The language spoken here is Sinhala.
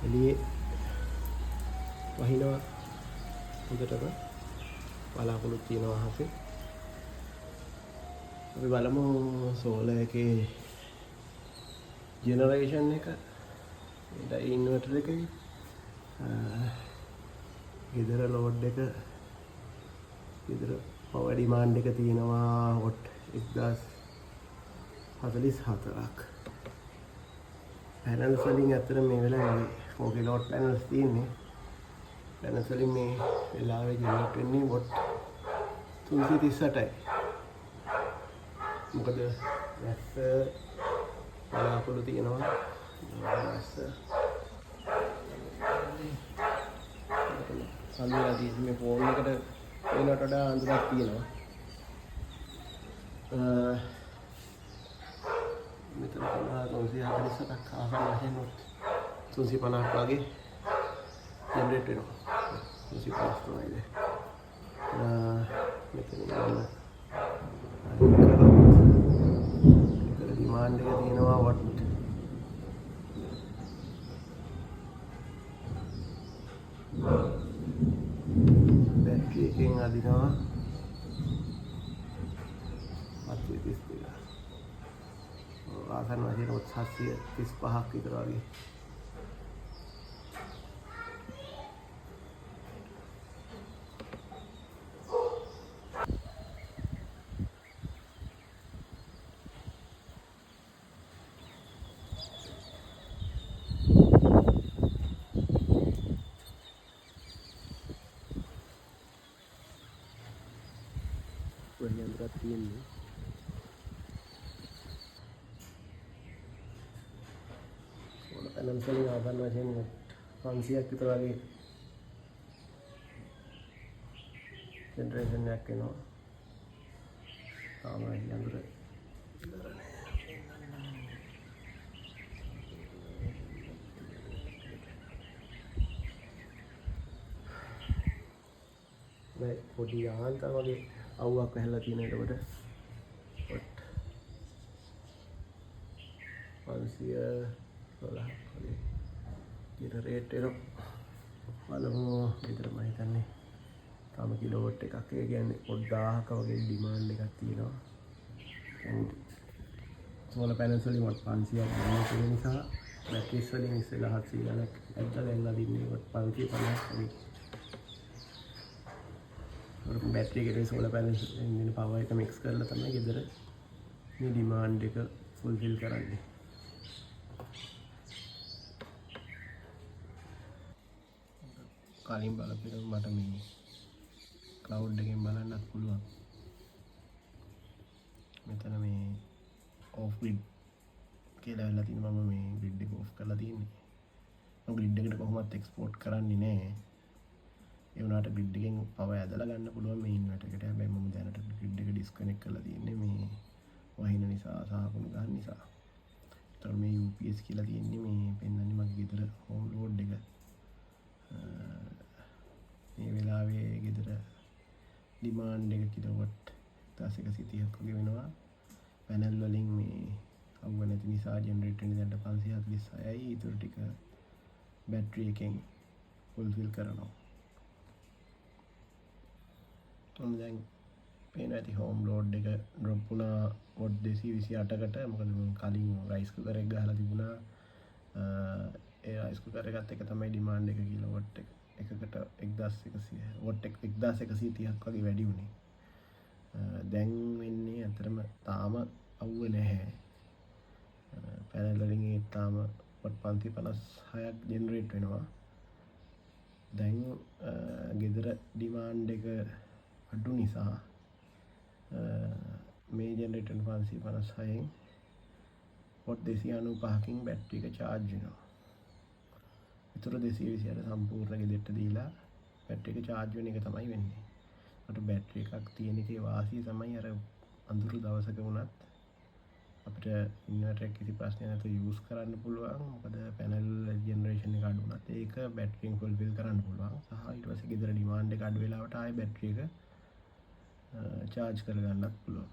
එළියේ වහිනවා හොඳටම බලාකුළු තියෙනවා අහසේ. අපි බලමු සෝලර් එකේ ජෙනරේෂන් එක ඉන්වර්ටර් එකේ ගෙදර ලෝඩ් එක ගෙදර පවර් ඩිමාන්ඩ් එක තියෙනවා වොට් 1044ක්. පැනල්ස් වලින් අතර මේ වෙලාවේ 4 කිලෝවොට් පැනල්ස් තියෙන්නේ. පැනල්ස් වලින් මේ වෙලාවේ ජෙනරේට් වෙන්නේ වොට් 338යි. මොකද වැස්ස බලාකුළු තියෙනවා. වැස්ස අඳුරදී මේ ෆෝන් එකට වෙනට වඩා අඳුරක් තියෙනවා. මෙතන තමයි 347ක් ආසන්න වශයෙන් 350ක් වගේ ජෙනරේට් වෙනවා. 350 තමයි ඉතින්. මෙතන කරොත් ඩිමාන්ඩ් එක තියෙනවා වොට් බැටරි එකෙන් අදිනවා 732. ආසන්න වශයෙන් 735ක් විතර වගේ. වැඩි අඳුරක් තියෙන්නේ. සෝලර් පැනල්ස් වලින් ආසන්න වශයෙන් 500ක් විතර වගේ ජෙනරේෂන් එකක් එනවා. තාම වැඩි අඳුර ඉවර නෑ. මේ පොඩි යාන්තම් වගේ අවුවක් වැහලා තියෙන එතකොට වොට් 512 වගේ ජෙනරේට් වෙනවා. බලමු විතර මම හිතන්නේ තාම කිලෝවොට් එකක්. ඒ කියන්නේ පොඩ් 1000ක වගේ ඩිමාන්ඩ් එකක් තියෙනවා. සෝලර් පැනල්ස් වලින් වොට් 500ක් ගන්න තියෙන නිසා බැටරිස් වලින් ඉස්සෙල්ලා 700 ගණක් ඇද්දලා එන්න දින්නේ වොට් 550ක් වගේ. බැටරි එකට සෝලර් පැනල්ස් දෙන පවර් එක මික්ස් කරලා තමයි ගෙදර මේ ඩිමාන්ඩ් එක ෆුල්ෆිල් කරන්නේ. කලින් බලපිට මට මේ ක්ලවුඩ් එකෙන් බලන්නත් පුළුවන්. මෙතන මේ ඔෆ් ග්‍රිඩ් කියලා වෙලා තියෙනවා. මම මේ ග්‍රිඩ් එක ඔෆ් කරලා තියෙන්නේ. මම ග්‍රිඩ් එකට කොහොමවත් එක්ස්පෝර්ට් කරන්නේ නැහැ. ඒ වුණාට ග්‍රිඩ් එකෙන් පවර් ඇදලා ගන්න පුළුවන් මේ ඉන්වර්ටර් එකට. හැබැයි මම දැනට ග්‍රිඩ් එක ඩිස්කනෙක්ට් කරලා තියෙන්නේ මේ වහින නිසා සහ කුණු ගන්න නිසා. ඒතර මේ UPS කියලා තියෙන්නේ මේ පෙන්වන්නේ මගේ ගෙදර හෝම් ලෝඩ් එක. මේ වෙලාවේ ගෙදර ඩිමාන්ඩ් එක කිලෝවොට් 1130ක් වගේ වෙනවා. පැනල් වලින් මේ අවුව නැති නිසා ජෙනරේට් වෙන දැන්ට 546යි. ඊටු ටික බැටරි එකෙන් ෆුල්ෆිල් කරනවා. දැන් පේන ඇති හෝම් ලෝඩ් එක ඩ්‍රොප් වුණා වොට් 228කට. මොකද මම කලින් රයිස් කුකර් එක ගහලා තිබුණා. ඒ රයිස් කුකර් එකත් එක තමයි ඩිමාන්ඩ් එක කිලෝවොට් එකකට 1100 වොට් 1130ක් වගේ වැඩි වුණේ. දැන් වෙන්නේ අතරම තාම අවුව නැහැ. පැනල් වලින් තාම වොට් 556ක් ජෙනරේට් වෙනවා. දැන් ගෙදර ඩිමාන්ඩ් එක අඩු නිසා මේ ජෙනරේටර් 556න් වොට් 295කින් බැටරි එක charge වෙනවා. ඒතර 228 සම්පූර්ණ ගෙදරට දීලා බැටරි එක charge වෙන එක තමයි වෙන්නේ. අර බැටරි එකක් තියෙන එකේ වාසිය තමයි අර අඳුරු දවසක වුණත් අපිට ඉන්වර්ටර් එක කිසි ප්‍රශ්නයක් නැතුව යූස් කරන්න පුළුවන්. මොකද පැනල් ජෙනරේෂන් එක අඩු වුණත් ඒක බැටරියෙන් ෆුල්ෆිල් කරන්න පුළුවන්. සහ ඊට පස්සේ ගෙදර ඩිමාන්ඩ් එක අඩු වෙලාවට ආයෙ බැටරි එක charge කරගන්නත් පුළුවන්.